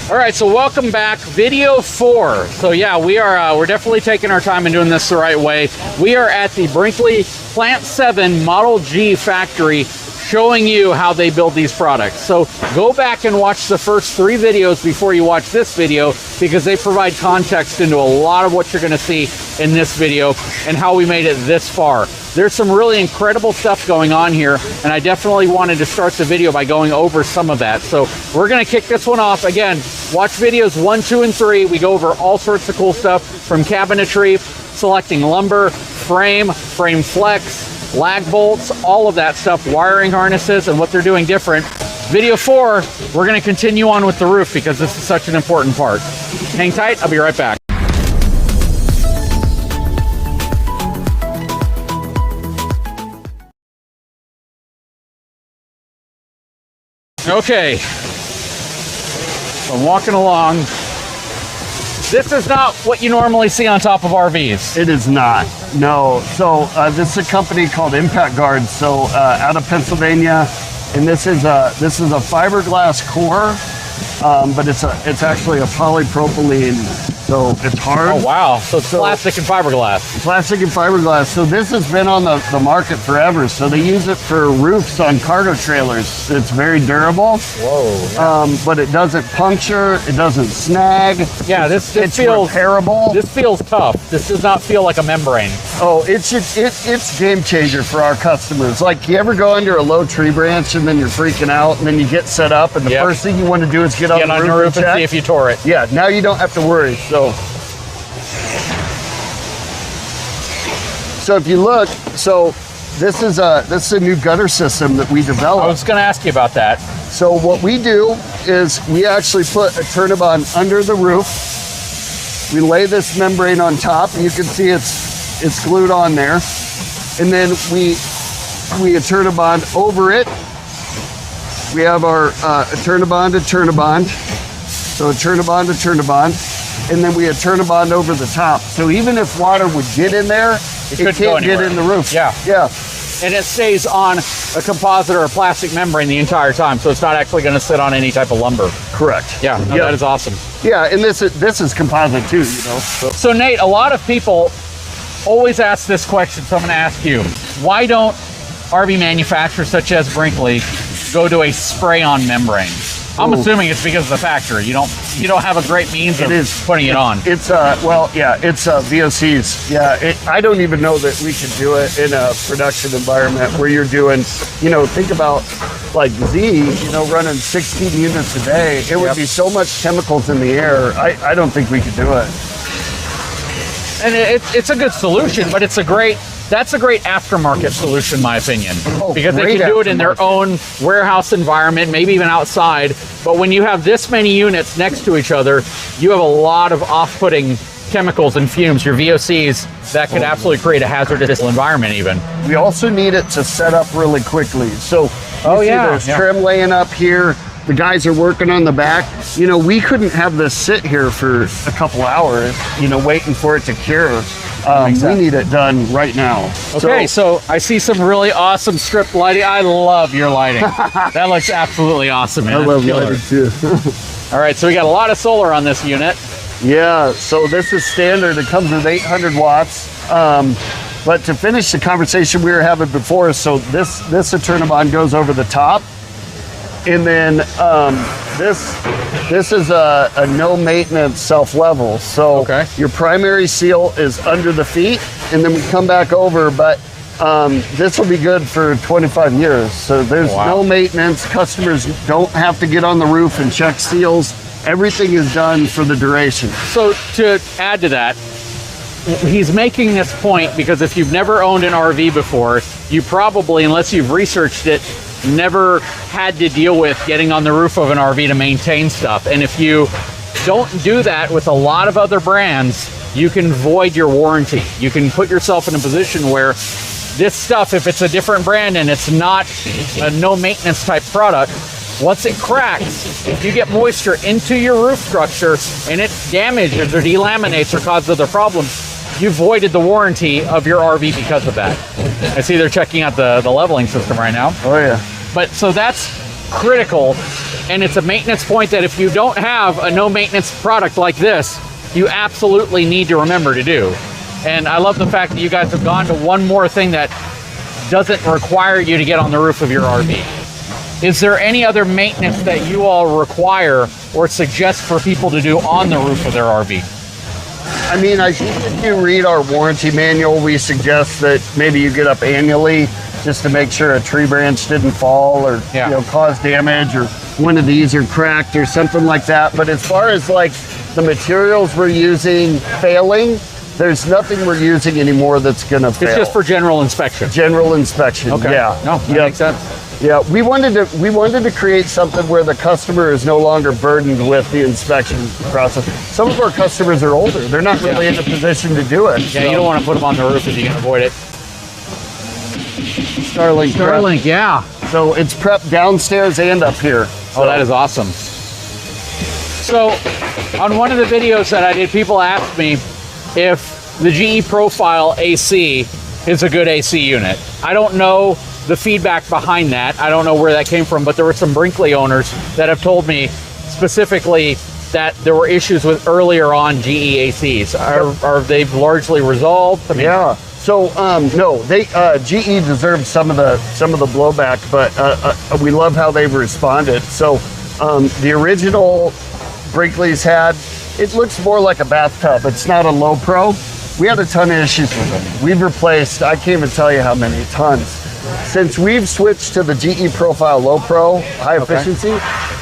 All right, so welcome back, video 4. So yeah, we're definitely taking our time and doing this the right way. We are at the Brinkley Plant 7 Model G factory, showing you how they build these products. So go back and watch the first 3 videos before you watch this video, because they provide context into a lot of what you're gonna see in this video and how we made it this far. There's some really incredible stuff going on here, and I definitely wanted to start the video by going over some of that. So we're gonna kick this one off. Again, watch videos 1, 2, and 3. We go over all sorts of cool stuff, from cabinetry, selecting lumber, frame flex, lag bolts, all of that stuff, wiring harnesses, and what they're doing different. Video 4, we're gonna continue on with the roof because this is such an important part. Hang tight, I'll be right back. Okay, so I'm walking along. This is not what you normally see on top of RVs. It is not, no. So this is a company called Impact Guard, so out of Pennsylvania, and this is a fiberglass core, but it's actually a polypropylene, so it's hard. Oh wow, so it's plastic and fiberglass. Plastic and fiberglass. So this has been on the market forever. So they use it for roofs on cargo trailers. It's very durable. Whoa. Yeah. But it doesn't puncture, it doesn't snag. Yeah, this it's feels repairable. This feels tough. This does not feel like a membrane. Oh, it's game changer for our customers. Like, you ever go under a low tree branch and then you're freaking out, and then you get set up, and the first thing you want to do is get on the roof and see if you tore it. Yeah, now you don't have to worry. So if you look, so this is a new gutter system that we developed. I was going to ask you about that. So what we do is we actually put a Turnabond under the roof. We lay this membrane on top, and you can see it's glued on there. And then we a Turnabond over it. We have our Turnabond to Turnabond. So a Turnabond to Turnabond. And then we a Turnabond over the top. So even if water would get in there, it can't get in the roof. Yeah. Yeah. And it stays on a composite or a plastic membrane the entire time, so it's not actually going to sit on any type of lumber. Correct. Yeah, no, that is awesome. Yeah, and this is composite too, you know. So Nate, a lot of people always ask this question, so I'm going to ask you. Why don't RV manufacturers such as Brinkley go to a spray-on membrane? I'm assuming it's because of the factory. You don't have a great means of putting it on. It's VOCs. Yeah, I don't even know that we could do it in a production environment where you're doing, think about like Z, running 16 units a day. It would be so much chemicals in the air. I don't think we could do it. And it's a good solution, but that's a great aftermarket solution, in my opinion, because they can do it in their own warehouse environment, maybe even outside. But when you have this many units next to each other, you have a lot of off-putting chemicals and fumes, your VOCs, that could absolutely create a hazardous environment even. We also need it to set up really quickly. So there's trim laying up here. The guys are working on the back. We couldn't have this sit here for a couple hours, waiting for it to cure. We need it done right now. Okay, so I see some really awesome strip lighting. I love your lighting. That looks absolutely awesome, man. I love lighting too. All right, so we got a lot of solar on this unit. Yeah, so this is standard. It comes with 800 watts. But to finish the conversation we were having before, so this Turnabond goes over the top. And then this is a no maintenance self-level. So your primary seal is under the feet, and then we come back over, but this will be good for 25 years. So there's no maintenance. Customers don't have to get on the roof and check seals. Everything is done for the duration. So to add to that, he's making this point because if you've never owned an RV before, you probably, unless you've researched it, never had to deal with getting on the roof of an RV to maintain stuff. And if you don't do that with a lot of other brands, you can void your warranty. You can put yourself in a position where this stuff, if it's a different brand and it's not a no maintenance type product, once it cracks, if you get moisture into your roof structure and it damages or delaminates or causes other problems, you voided the warranty of your RV because of that. I see they're checking out the leveling system right now. Oh yeah. But so that's critical And it's a maintenance point that if you don't have a no maintenance product like this, you absolutely need to remember to do. And I love the fact that you guys have gone to one more thing that doesn't require you to get on the roof of your RV. Is there any other maintenance that you all require or suggest for people to do on the roof of their RV? I mean, I think if you read our warranty manual, we suggest that maybe you get up annually just to make sure a tree branch didn't fall or cause damage, or one of these are cracked or something like that. But as far as like the materials we're using failing, there's nothing we're using anymore that's gonna fail. It's just for general inspection. General inspection. Okay. Yeah. No, that makes sense. Yeah, we wanted to create something where the customer is no longer burdened with the inspection process. Some of our customers are older; they're not really in a position to do it. Yeah, so. You don't want to put them on the roof if you can avoid it. Starlink, prep. Yeah. So it's prepped downstairs and up here. So. Oh, that is awesome. So, on one of the videos that I did, people asked me if the GE Profile AC is a good AC unit. I don't know the feedback behind that. I don't know where that came from, but there were some Brinkley owners that have told me specifically that there were issues with earlier on GE ACs. Are they largely resolved? I mean, yeah. So no, they GE deserves some of the blowback, but we love how they've responded. So the original Brinkley's had, it looks more like a bathtub. It's not a low pro. We had a ton of issues with them. We've replaced, I can't even tell you how many, tons. Since we've switched to the GE Profile Low Pro high efficiency,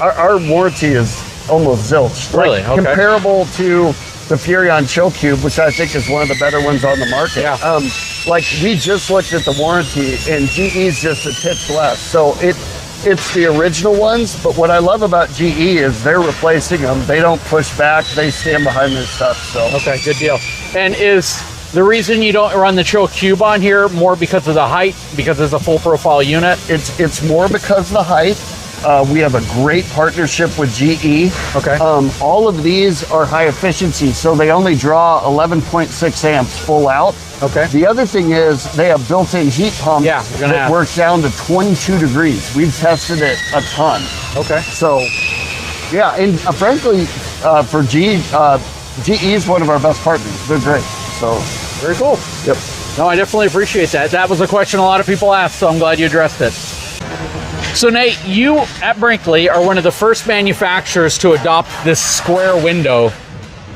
our warranty is almost zilch. Really? Like, comparable to the Furrion Chill Cube, which I think is one of the better ones on the market. Yeah. Like, we just looked at the warranty, and GE's just a titch less. So it's the original ones, but what I love about GE is they're replacing them. They don't push back. They stand behind their stuff. So okay, good deal. And is the reason you don't run the Chill Cube on here more because of the height, because it's a full profile unit? It's more because of the height. We have a great partnership with GE. Okay. All of these are high efficiency, so they only draw 11.6 amps full out. Okay. The other thing is they have built-in heat pumps that work down to 22 degrees. We've tested it a ton. Okay. So, yeah, and frankly, for GE is one of our best partners. They're great. So very cool. Yep. No, I definitely appreciate that. That was a question a lot of people asked, so I'm glad you addressed it. So Nate, you at Brinkley are one of the first manufacturers to adopt this square window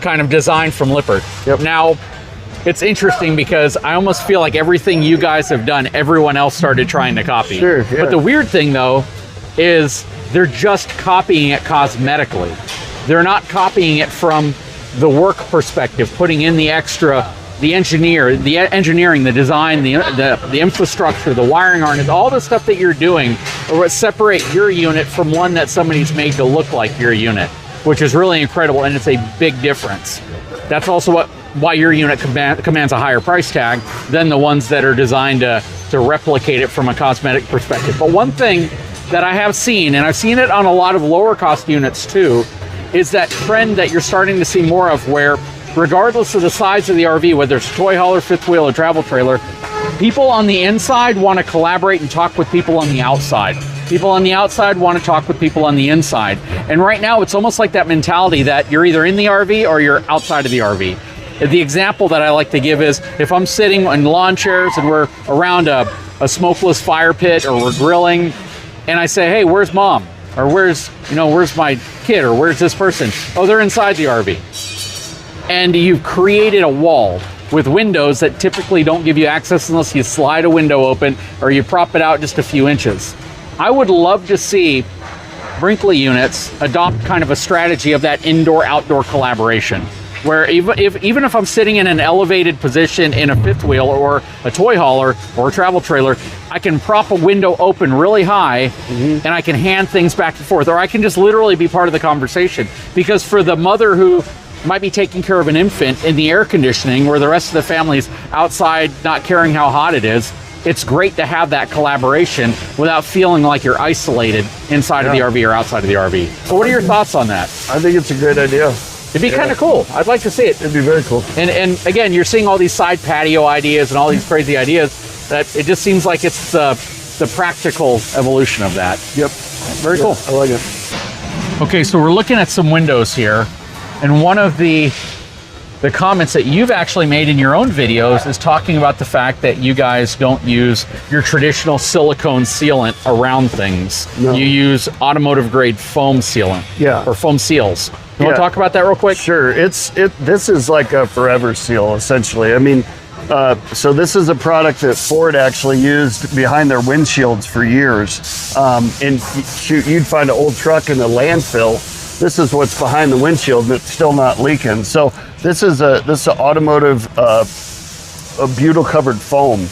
kind of design from Lippert. Yep. Now, it's interesting because I almost feel like everything you guys have done, everyone else started trying to copy. Sure, yeah. But the weird thing though, is they're just copying it cosmetically. They're not copying it from the work perspective, putting in the extra, the engineering, the design, the infrastructure, the wiring harness, all the stuff that you're doing are what separate your unit from one that somebody's made to look like your unit, which is really incredible, and it's a big difference. That's also why your unit commands a higher price tag than the ones that are designed to replicate it from a cosmetic perspective. But one thing that I have seen, and I've seen it on a lot of lower cost units too, is that trend that you're starting to see more of, where regardless of the size of the RV, whether it's a toy hauler, fifth wheel, or travel trailer, people on the inside want to collaborate and talk with people on the outside. People on the outside want to talk with people on the inside. And right now, it's almost like that mentality that you're either in the RV or you're outside of the RV. The example that I like to give is if I'm sitting in lawn chairs and we're around a smokeless fire pit, or we're grilling, and I say, hey, where's mom? Or where's my kid? Or where's this person? Oh, they're inside the RV. And you've created a wall with windows that typically don't give you access unless you slide a window open or you prop it out just a few inches. I would love to see Brinkley units adopt kind of a strategy of that indoor-outdoor collaboration, where even if I'm sitting in an elevated position in a fifth wheel or a toy hauler or a travel trailer, I can prop a window open really high and I can hand things back and forth, or I can just literally be part of the conversation. Because for the mother who might be taking care of an infant in the air conditioning where the rest of the family's outside not caring how hot it is, it's great to have that collaboration without feeling like you're isolated inside of the RV or outside of the RV. So what are your thoughts on that? I think it's a great idea. It'd be kind of cool. I'd like to see it. It'd be very cool. And again, you're seeing all these side patio ideas and all these crazy ideas that it just seems like it's the practical evolution of that. Yep. Very cool. I like it. Okay, so we're looking at some windows here, and one of the comments that you've actually made in your own videos is talking about the fact that you guys don't use your traditional silicone sealant around things. No. You use automotive grade foam sealant. Yeah. Or foam seals. You want to talk about that real quick? Sure. This is like a forever seal, essentially. I mean, so this is a product that Ford actually used behind their windshields for years. And shoot, you'd find an old truck in the landfill. This is what's behind the windshield, and it's still not leaking. So this is an automotive a butyl covered foam,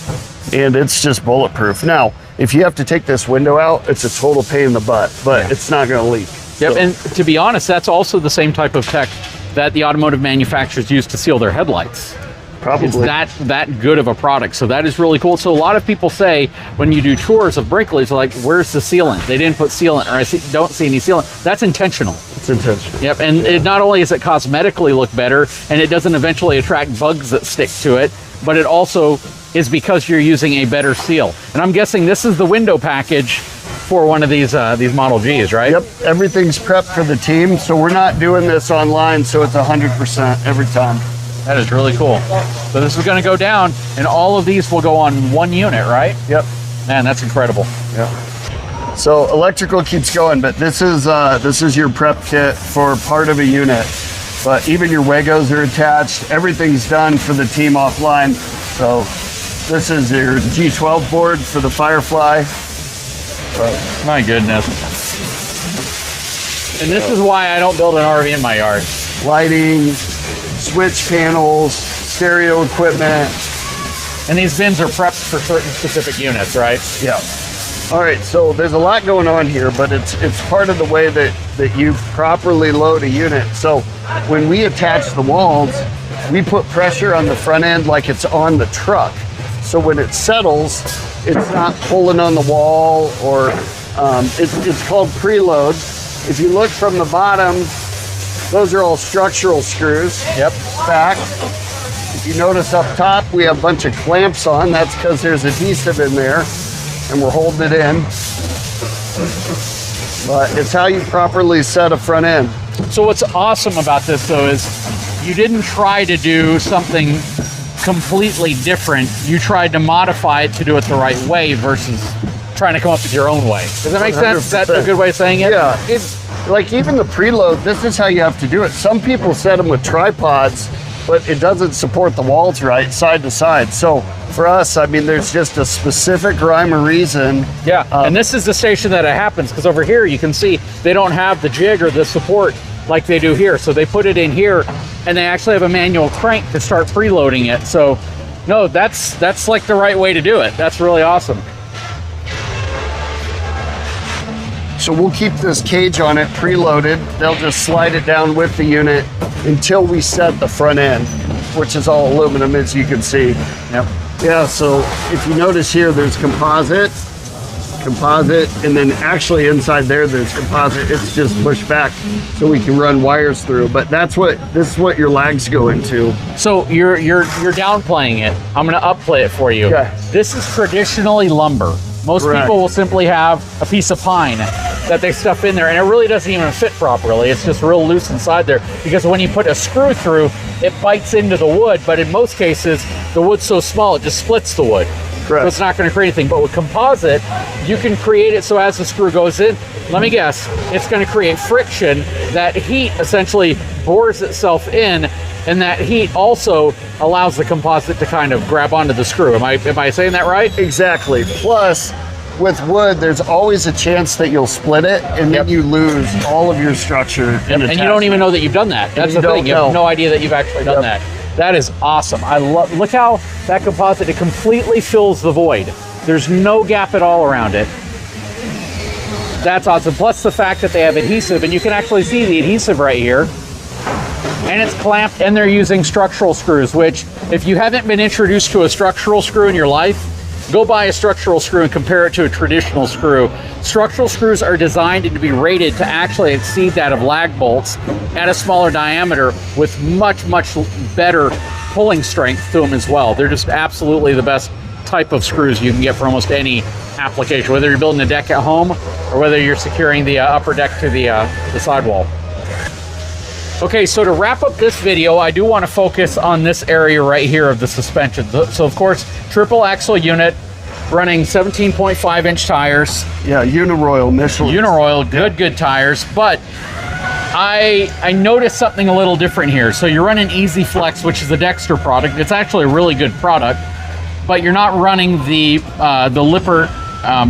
and it's just bulletproof. Now, if you have to take this window out, it's a total pain in the butt, but it's not going to leak. Yep, So, and to be honest, that's also the same type of tech that the automotive manufacturers use to seal their headlights. probably. It's that good of a product, so that is really cool. So a lot of people say when you do tours of Brinkley's, like, where's the sealant? They didn't put sealant, or don't see any sealant. That's intentional. It's intentional. Yep, and it not only does it cosmetically look better, and it doesn't eventually attract bugs that stick to it, but it also is because you're using a better seal. And I'm guessing this is the window package for one of these Model Gs, right? Yep, everything's prepped for the team, so we're not doing this online, so it's 100% every time. That is really cool. So this is going to go down, and all of these will go on one unit, right? Yep. Man, that's incredible. Yep. So electrical keeps going, but this is your prep kit for part of a unit. But even your Wagos are attached. Everything's done for the team offline. So this is your G12 board for the Firefly. My goodness. And this is why I don't build an RV in my yard. Lighting, switch panels, stereo equipment. And these bins are prepped for certain specific units, right? Yeah. All right, so there's a lot going on here, but it's part of the way that you properly load a unit. So when we attach the walls, we put pressure on the front end like it's on the truck. So when it settles, it's not pulling on the wall, or it's called preload. If you look from the bottom, those are all structural screws. Yep. Back. If you notice up top, we have a bunch of clamps on. That's because there's adhesive in there, and we're holding it in. But it's how you properly set a front end. So what's awesome about this, though, is you didn't try to do something completely different. You tried to modify it to do it the right way versus trying to come up with your own way. Does that make sense? Is that a good way of saying it? Yeah. It's like, even the preload, this is how you have to do it. Some people set them with tripods, but it doesn't support the walls right, side to side. So for us, I mean, there's just a specific rhyme or reason. Yeah, and this is the station that it happens, because over here you can see they don't have the jig or the support like they do here. So they put it in here, and they actually have a manual crank to start preloading it. So no, that's like the right way to do it. That's really awesome. So we'll keep this cage on it preloaded. They'll just slide it down with the unit until we set the front end, which is all aluminum, as you can see. Yep. Yeah, so if you notice here, there's composite, and then actually inside there, there's composite. It's just pushed back so we can run wires through. But this is what your lags go into. So you're downplaying it. I'm going to upplay it for you. Okay. This is traditionally lumber. Most Correct. people will simply have a piece of pine that they stuff in there, and it really doesn't even fit properly. It's just real loose inside there, because when you put a screw through, it bites into the wood, but in most cases, the wood's so small, it just splits the wood. Correct. So it's not going to create anything. But with composite, you can create it so as the screw goes in, let me guess, it's going to create friction. That heat essentially bores itself in, and that heat also allows the composite to kind of grab onto the screw. Am I saying that right? Exactly. Plus, with wood, there's always a chance that you'll split it, and then you lose all of your structure. And you don't even know that you've done that. That's the thing. You have no idea that you've actually done that. That is awesome. Look how that composite, it completely fills the void. There's no gap at all around it. That's awesome. Plus the fact that they have adhesive, and you can actually see the adhesive right here. And it's clamped, and they're using structural screws, which, if you haven't been introduced to a structural screw in your life, go buy a structural screw and compare it to a traditional screw. Structural screws are designed to be rated to actually exceed that of lag bolts at a smaller diameter, with much, much better pulling strength to them as well. They're just absolutely the best type of screws you can get for almost any application, whether you're building a deck at home or whether you're securing the upper deck to the sidewall. Okay, so to wrap up this video, I do want to focus on this area right here of the suspension. So of course, triple axle unit, running 17.5 inch tires. Yeah, Uniroyal Michelin. Uniroyal, good tires, but I noticed something a little different here. So you're running Easy Flex, which is a Dexter product. It's actually a really good product, but you're not running the Lippert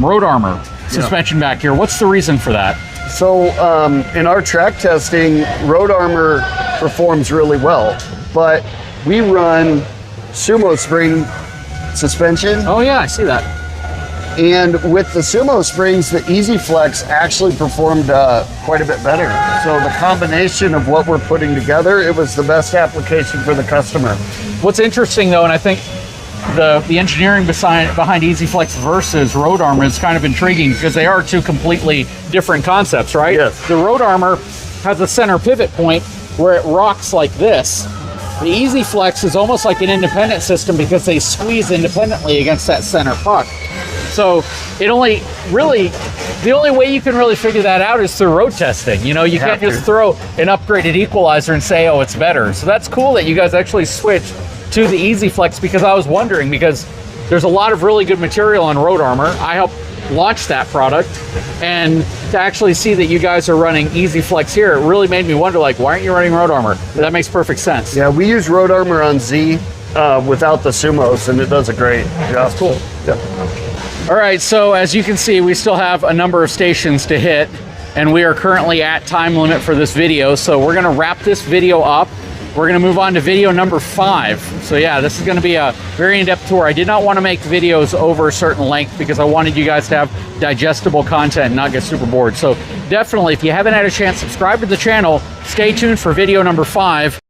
Road Armor suspension back here. What's the reason for that? So in our track testing, Road Armor performs really well, but we run Sumo Spring suspension. Oh yeah, I see that. And with the Sumo Springs, the Easy Flex actually performed quite a bit better. So the combination of what we're putting together, it was the best application for the customer. What's interesting though, and I think the engineering behind Easy Flex versus Road Armor is kind of intriguing because they are two completely different concepts, right? Yes. The Road Armor has a center pivot point where it rocks like this. The Easy Flex is almost like an independent system because they squeeze independently against that center puck. So the only way you can really figure that out is through road testing. You know, you can't just throw an upgraded equalizer and say, oh, it's better. So that's cool that you guys actually switched to the Easy Flex, because I was wondering, because there's a lot of really good material on Road Armor. I helped launch that product, and to actually see that you guys are running Easy Flex here, it really made me wonder, like, why aren't you running Road Armor? That makes perfect sense. Yeah, we use Road Armor on Z without the Sumos, and it does a great job. That's cool. Yeah. All right, so as you can see, we still have a number of stations to hit, and we are currently at time limit for this video, so we're gonna wrap this video up. We're gonna move on to video number 5. So yeah, this is gonna be a very in-depth tour. I did not wanna make videos over a certain length because I wanted you guys to have digestible content and not get super bored. So definitely, if you haven't had a chance, subscribe to the channel. Stay tuned for video number 5.